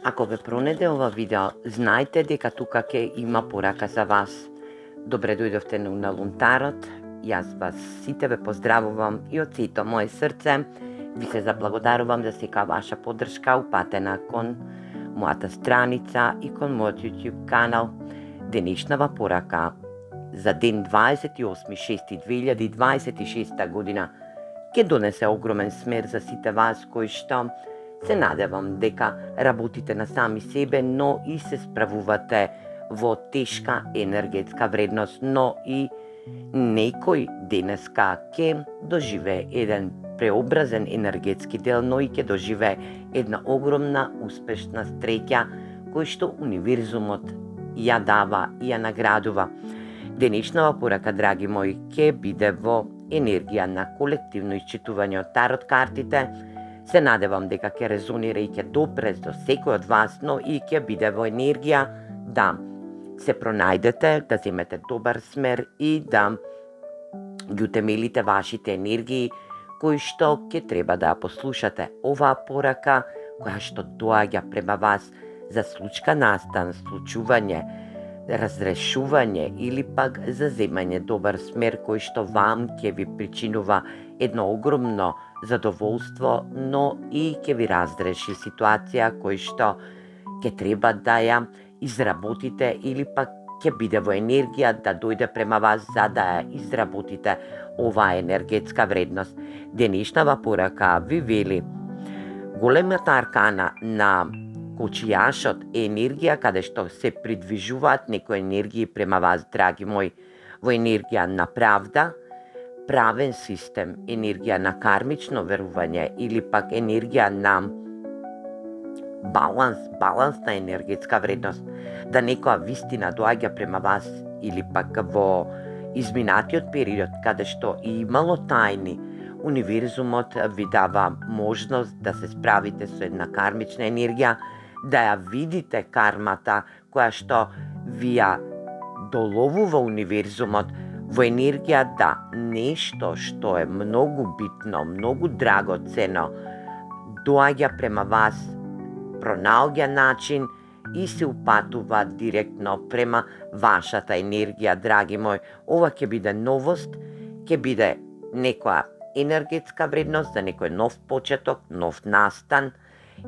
Ако ве пронеде ова видео, знајте дека тука ќе има порака за вас. Добре дојдовте на Лунтарот. Јас вас сите ве поздравувам и од сето моје срце ви се заблагодарувам за сека ваша поддршка упатена кон мојата страница и кон мојот YouTube канал. Денешнава порака за ден 28.6.2026 година ќе донесе огромен смер за сите вас кои што се надевам дека работите на сами себе, но и се справувате во тешка енергетска вредност, но и некој денеска ќе доживее еден преобразен енергетски дел, но и ќе доживее една огромна успешна среќа кој што универзумот ја дава и ја наградува. Денешнава порака, драги мои, ќе биде во енергија на колективно исчитување од тарот картите. Се надевам дека ќе резонира и ќе допре до секој од вас, но и ќе биде во енергија да се пронајдете, да земете добар смер и да ги утемелите вашите енергии кои што ќе треба да ја послушате. Оваа порака која што доаѓа према вас за случка настан, случување, разрешување или пак за земање добар смер кој што вам ќе ви причинува едно огромно задоволство, но и ќе ви разреши ситуација кој што ќе треба да ја изработите или пак ќе биде во енергија да дојде према вас за да ја изработите оваа енергетска вредност. Денешнава порака ви вели: големата аркана на кочијашот е енергија каде што се придвижуваат некои енергии према вас, драги мои, во енергија на правда, правен систем, енергија на кармично верување или пак енергија на баланс на енергетска вредност, да некоја вистина доаѓа према вас или пак во изминатиот период каде што и имало тајни, универзумот ви дава можност да се справите со една кармична енергија, да ја видите кармата која што ви ја доловува универзумот во енергија да нешто што е многу битно, многу драгоцено, доаѓа према вас, пронаоѓа начин и се упатува директно према вашата енергија, драги мој. Ова ќе биде новост, ќе биде некоја енергетска вредност за некој нов почеток, нов настан,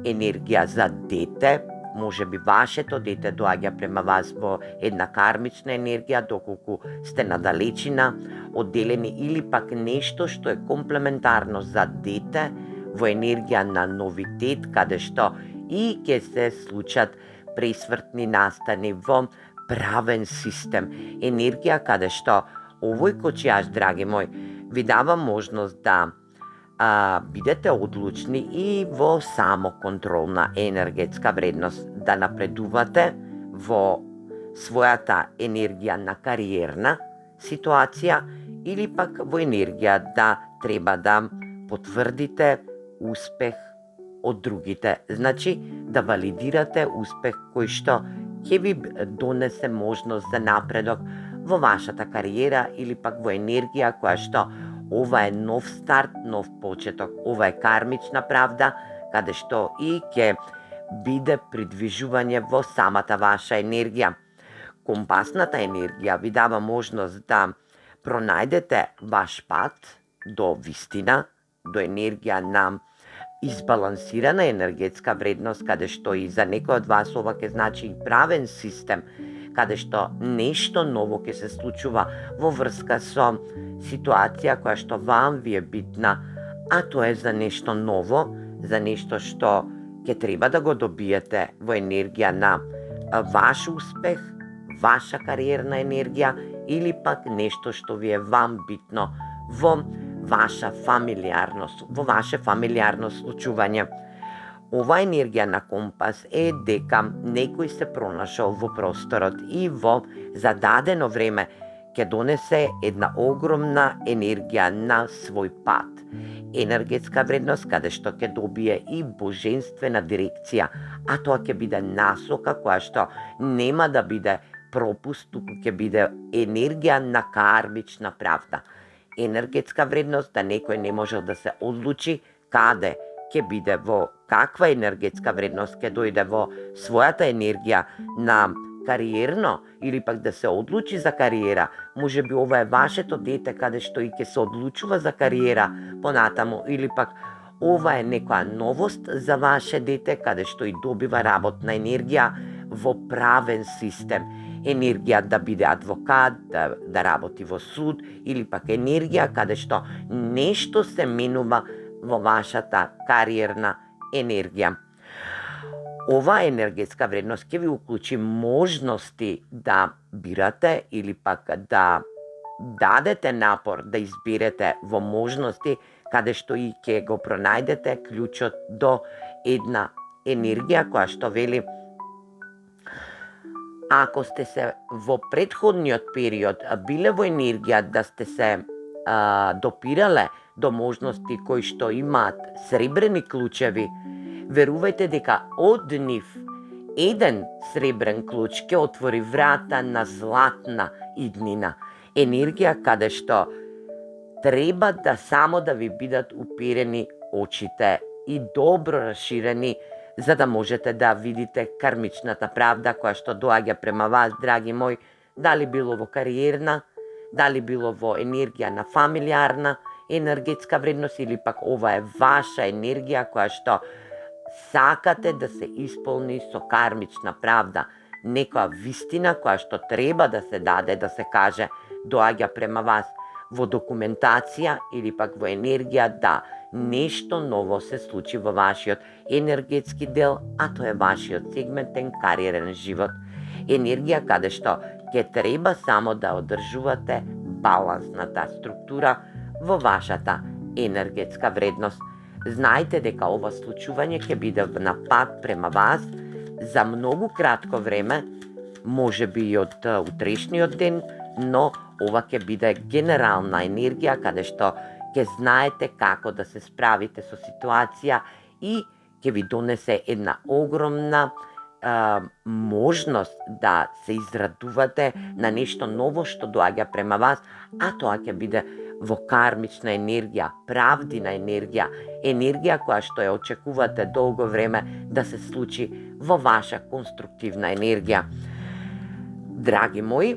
енергија за дете. Може би вашето дете доаѓа према вас во една кармична енергија, доколку сте надалечина, одделени, или пак нешто што е комплементарно за дете во енергија на новитет, каде што и ќе се случат пресвртни настани во правен систем. Енергија каде што овој кочијаш, драги мој, ви дава можност да бидете одлучни и во самоконтролна енергетска вредност, да напредувате во својата енергија на кариерна ситуација или пак во енергија да треба да потврдите успех од другите. Значи, да валидирате успех кој што ќе ви донесе можност за напредок во вашата кариера или пак во енергија која што ова е нов старт, нов почеток, ова е кармична правда, каде што и ќе биде придвижување во самата ваша енергија. Компасната енергија ви дава можност да пронајдете ваш пат до вистина, до енергија на избалансирана енергетска вредност, каде што и за некој од вас ова ќе значи и правен систем, каде што нешто ново ќе се случува во врска со ситуација која што вам ви е битна, а тоа е за нешто ново, за нешто што ќе треба да го добиете во енергија на ваш успех, ваша кариерна енергија или пак нешто што ви е вам битно во ваша фамилиарност, во ваше фамилиарно случување. Ова енергија на компас е дека некој се пронашол во просторот и во зададено време ќе донесе една огромна енергија на свој пат. Енергетска вредност каде што ќе добие и божествена дирекција, а тоа ќе биде насока која што нема да биде пропуст, туку ќе биде енергија на кармична правда. Енергетска вредност да некој не можел да се одлучи каде ќе биде во каква енергетска вредност ќе дојде во својата енергија на кариерно или пак да се одлучи за кариера. Може би ова е вашето дете каде што и ќе се одлучува за кариера понатаму, или пак ова е некоја новост за ваше дете каде што и добива работна енергија во правен систем. Енергија да биде адвокат, да работи во суд, или пак енергија каде што нешто се менува во вашата кариерна енергија. Ова енергетска вредност ќе ви уклучи можности да бирате или пак да дадете напор да изберете во можности каде што и ќе го пронајдете клучот до една енергија која што вели: ако сте се во претходниот период биле во енергија да сте се допирале до можности кои што имаат сребрени клучеви, верувајте дека од нив еден сребрен клуч ќе отвори врата на златна иднина. Енергија каде што треба да само да ви бидат уперени очите и добро расширени, за да можете да видите кармичната правда која што доаѓа према вас, драги мои, дали било во кариерна, дали било во енергија на фамилиарна енергетска вредност, или пак ова е ваша енергија која што сакате да се исполни со кармична правда. Некоја вистина која што треба да се даде, да се каже, доаѓа према вас во документација или пак во енергија да нешто ново се случи во вашиот енергетски дел, а тоа е вашиот сегментен кариерен живот. Енергија каде што ќе треба само да одржувате балансната структура во вашата енергетска вредност. Знаете дека ова случување ќе биде на пат према вас за многу кратко време, може би и од утрешниот ден, но ова ќе биде генерална енергија каде што ќе знаете како да се справите со ситуација и ќе ви донесе една огромна можност да се израдувате на нешто ново што доаѓа према вас, а тоа ќе биде во кармична енергија, правдина енергија, енергија која што ја очекувате долго време да се случи во ваша конструктивна енергија. Драги мои,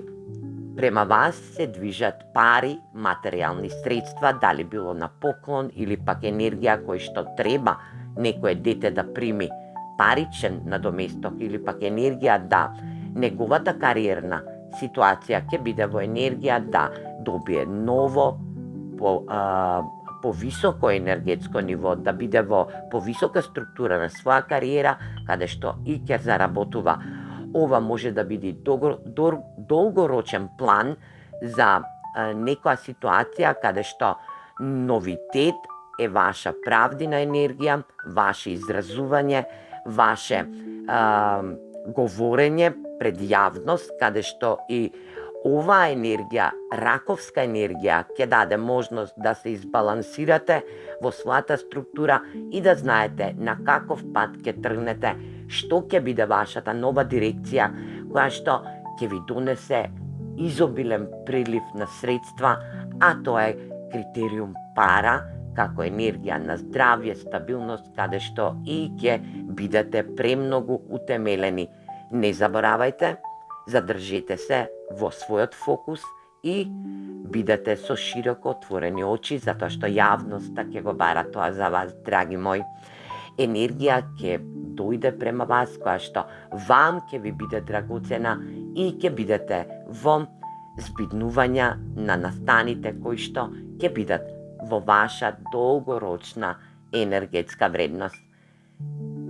према вас се движат пари, материјални средства, дали било на поклон или пак енергија кој што треба некое дете да прими паричен надоместок, или пак енергија да неговата кариерна ситуација ќе биде во енергија да добие ново, повисоко енергетско ниво, да биде во повисока структура на своја кариера, каде што и ќе заработува. Ова може да биде долгорочен план за некоја ситуација каде што новитет е ваша правдина енергија, ваше изразување, ваше говорење пред јавност, каде што и оваа енергија, раковска енергија, ќе даде можност да се избалансирате во својата структура и да знаете на каков пат ќе тргнете, што ќе биде вашата нова дирекција, која што ќе ви донесе изобилен прилив на средства, а тоа е критериум пара, како енергија на здравје, стабилност, каде што и ќе бидете премногу утемелени. Не заборавајте, задржете се во својот фокус и бидете со широко отворени очи, затоа што јавноста ќе го бара тоа за вас, драги мои. Енергија ќе дојде према вас, која што вам ќе ви биде драгоцена и ќе бидете во збиднувања на настаните кои што ќе бидат во ваша долгорочна енергетска вредност.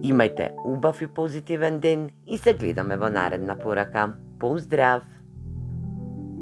Имајте убав и позитивен ден и се гледаме во наредна порака. Поздрав!